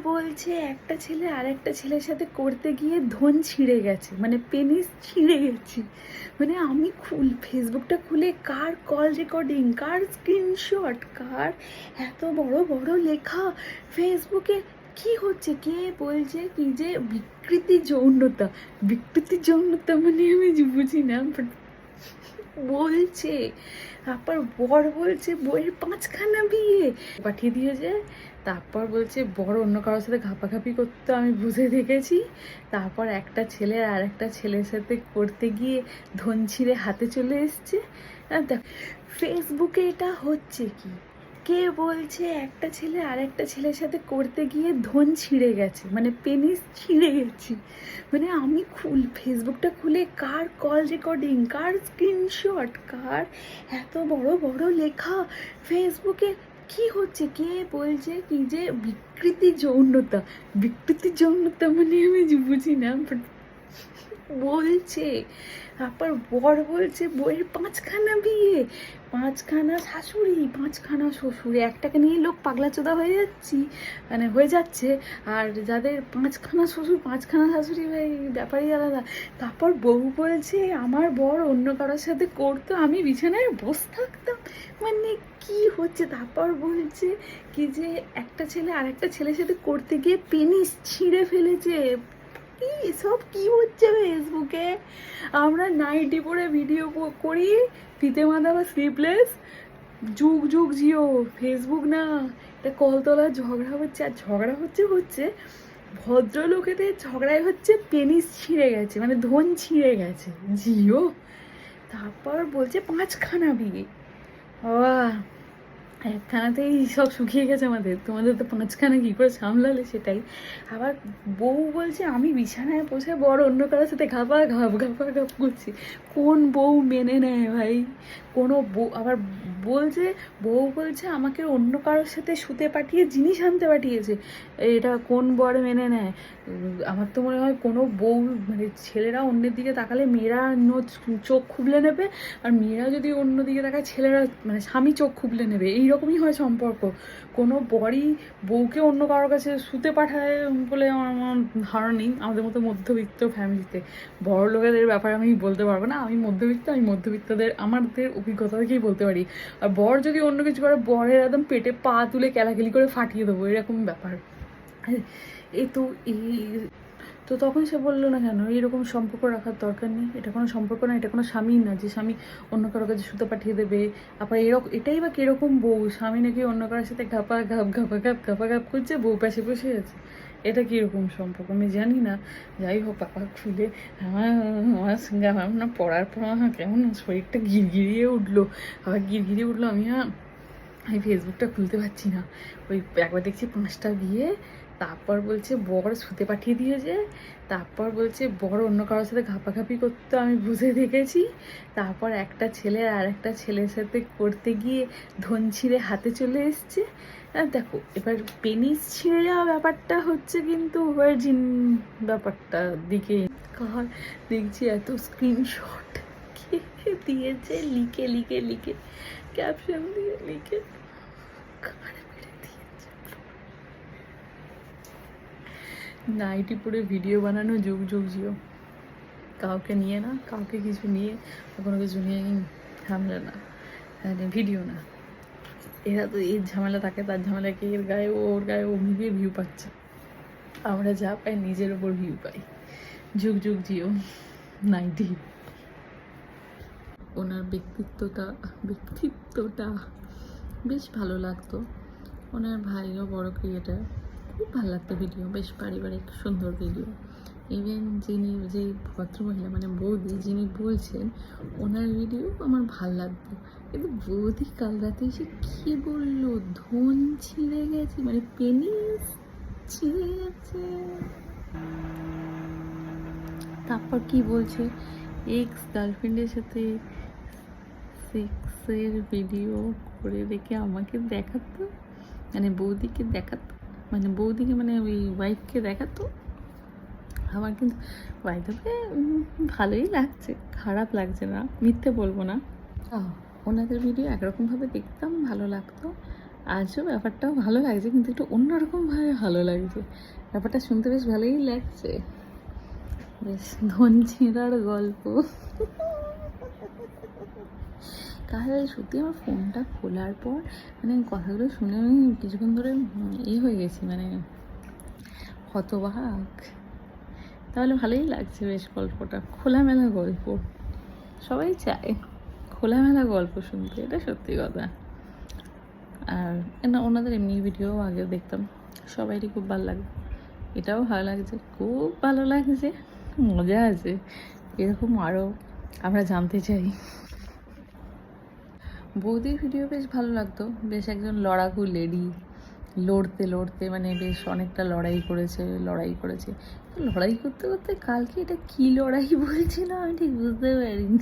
বলছে একটা ছেলে আর একটা ছেলের সাথে করতে গিয়ে ধন ছিঁড়ে গেছে, মানে পেনিস ছিঁড়ে গেছে। মানে আমি ফেসবুকটা খুলে কার কল রেকর্ডিং, কার স্ক্রিনশট, কার এত বড় বড় লেখা ফেসবুকে। কি হচ্ছে? কে বলছে কি যে বিকৃতি যৌনতা, বিকৃতি যৌনতা মানে আমি বুঝি না, বাট বলছে। তারপর বর বলছে বইয়ের 5খানা বিয়ে পাঠিয়ে দিয়েছে। তারপর বলছে বর অন্য কারোর সাথে ঘাপাঘাপি করতে আমি বুঝে দেখেছি। তারপর একটা ছেলে আর একটা ছেলের সাথে করতে গিয়ে ধন ছিঁড়ে হাতে চলে এসছে। দেখ ফেসবুকে এটা হচ্ছে কি? কে বলছে একটা ছেলে আর একটা ছেলের সাথে করতে গিয়ে ধন ছিঁড়ে গেছে, মানে পেনিস ছিঁড়ে গেছে। মানে আমি ফেসবুকটা খুলে কার কল রেকর্ডিং, কার স্ক্রিনশট, কার এত বড় বড় লেখা ফেসবুকে। কি হচ্ছে? কে বলছে কি যে বিকৃতি যৌনতা, বিকৃতি যৌনতা মানে আমি বুঝি না, বাট বলছে। তারপর বর বলছে বইয়ের 5খানা বিয়ে, 5খানা শাশুড়ি, 5খানা শ্বশুর, একটাকে নিয়ে লোক পাগলাচোদা হয়ে যাচ্ছি, মানে হয়ে যাচ্ছে। আর যাদের 5খানা শ্বশুর 5খানা শাশুড়ি, ভাই ব্যাপারই আলাদা। তারপর বউ বলছে আমার বর অন্য কারোর সাথে করতো, আমি বিছানায় বসে থাকতাম। মানে কি হচ্ছে? তারপর বলছে কি যে একটা ছেলে আর একটা ছেলের সাথে করতে গিয়ে পেনিস ছিঁড়ে ফেলেছে। কি সব কি হচ্ছে ফেসবুকে? আমরা নাইটি পরে ভিডিও করি, ফিতে বাঁধা বা স্লিপলেস, যুগ যুগ জিও। ফেসবুক না, এটা কলতলার ঝগড়া হচ্ছে। আর ঝগড়া হচ্ছে ভদ্রলোকেদের ঝগড়ায় হচ্ছে পেনিস ছিঁড়ে গেছে, মানে ধন ছিঁড়ে গেছে, জিও। তারপর বলছে 5খানা বিয়ে। বাবা, একখানাতেই সব শুকিয়ে গেছে আমাদের, তোমাদের তো 5খানা কী করে সামলালে সেটাই। আবার বউ বলছে আমি বিছানায় বসে বড় অন্য কারোর সাথে ঘাপা ঘাপ করছি। কোন বউ মেনে নেয় ভাই? কোনো বউ আবার বলছে, বউ বলছে আমাকে অন্য কারোর সাথে শুতে পাঠিয়ে জিনিস আনতে পাঠিয়েছে। এটা কোন বর মেনে নেয়? আমার তো মনে হয় কোনো বউ, মানে ছেলেরা অন্যের দিকে তাকালে মেয়েরা চোখ খুবলে নেবে, আর মেয়েরা যদি অন্য দিকে তাকায় ছেলেরা, মানে স্বামী চোখ খুবলে নেবে। এইরকমই হয় সম্পর্ক। কোনো বরই বউকে অন্য কারোর কাছে শুতে পাঠায় বলে আমার ধারণা নেই আমাদের মতো মধ্যবিত্ত ফ্যামিলিতে। বড় লোকেদের ব্যাপারে আমি বলতে পারবো না, আমি মধ্যবিত্তদের আমাদের অভিজ্ঞতা থেকেই বলতে পারি। আর বর যদি অন্য কিছু করে, বরের একদম পেটে পা তুলে কেলাকেলি করে ফাটিয়ে দেবো, এরকম ব্যাপার। এই তো এই তো তখন সে বললো না কেন এরকম সম্পর্ক রাখার দরকার নেই, এটা কোনো সম্পর্ক না, এটা কোনো স্বামী না যে স্বামী অন্য কারোর কাছে শুতে পাঠিয়ে দেবে। আবার এটাই বা কীরকম বউ, স্বামী নাকি অন্য কারোর সাথে ঘাপা ঘাপ করছে, বউ পাশে বসে আছে। এটা কীরকম সম্পর্ক আমি জানি না। যাই হোক, পাপা খুলে আমার সঙ্গে আমার না পড়ার পর কেমন শরীরটা গিরগিরিয়ে উঠলো, আমি ফেসবুকটা খুলতে পারছি না। ওই একবার দেখছি 5টা বিয়ে, তারপর বলছে বর শুতে পাঠিয়ে দিয়েছে, তারপর বলছে বর অন্য কারোর সাথে ঘাপাঘাপি করতে আমি বুঝে দেখেছি, তারপর একটা ছেলে আর একটা ছেলের সাথে করতে গিয়ে ধন ছিঁড়ে হাতে চলে এসছে। দেখো এবার পেনিস ছিঁড়ে যাওয়া ব্যাপারটা হচ্ছে কিন্তু ভার্জিন ব্যাপারটা দিকে। কার দেখছি এত স্ক্রিনশট কে দিয়েছে, লিখে ক্যাপশন দিয়ে লিখে নাইটি পরে ভিডিও বানানো যুগ যুগ জিও। কাউকে নিয়ে না, কাউকে কিছু নিয়ে কোনো কিছু নিয়ে ঝামেলা না, ভিডিও না। এরা তো এর ঝামেলা থাকে, তার ঝামেলাকে এর গায়ে ওর গায়ে ও ভিডিও ভিউ পাচ্ছে। আমরা যা পাই নিজের ওপর ভিউ পাই। যুগ যুগ জিও নাইটি। ওনার ব্যক্তিত্বটা বেশ ভালো লাগতো। ওনার ভাইও বড় ক্রিয়েটার, খুব ভালো লাগতো ভিডিও, বেশ পারিবারিক সুন্দর ভিডিও। ইভেন যে ভদ্রমহিলা মানে বৌদি যিনি বলছেন, ওনার ভিডিও আমার ভাল লাগতো। কিন্তু বৌদি কাল রাতে এসে কী বললো, ধন ছিঁড়ে গেছে, মানে পেনিস ছিঁড়ে গেছে। তারপর কি বলছে, এক্স গার্লফ্রেন্ডের সাথে সেক্সের ভিডিও করে রেখে আমাকে দেখাতো, মানে বৌদিকে দেখাতো, মানে ওই ওয়াইফকে দেখাতো। আমার কিন্তু ওয়াইফকে ভালোই লাগছে, খারাপ লাগছে না, মিথ্যে বলবো না। ওনাদের ভিডিও একরকমভাবে দেখতাম, ভালো লাগতো। আজও ব্যাপারটাও ভালো লাগছে, কিন্তু একটু অন্যরকমভাবে ভালো লাগছে। ব্যাপারটা শুনতে বেশ ভালোই লাগছে, বেশ ধন ছেঁড়ার গল্প। কাল সত্যি আমার ফোনটা খোলার পর মানে কথাগুলো শুনে আমি কিছুক্ষণ ধরে হয়ে গেছি, মানে হতবাক। তাহলে ভালোই লাগছে বেশ গল্পটা, খোলামেলা গল্প। সবাই চায় খোলামেলা গল্প শুনতে, এটা সত্যি কথা। আর না, ওনাদের এমনি ভিডিও আগে দেখতাম, সবাইরই খুব ভালো লাগে। এটাও ভালো লাগছে, খুব ভালো লাগছে, মজা আছে। এরকম আরও আমরা জানতে চাই। বৌদির ভিডিও বেশ ভালো লাগতো, বেশ একজন লড়াকু লেডি, লড়তে লড়তে মানে বেশ অনেকটা লড়াই করেছে। তো লড়াই করতে করতে কালকে এটা কী লড়াই বলছিল আমি ঠিক বুঝতে পারিনি।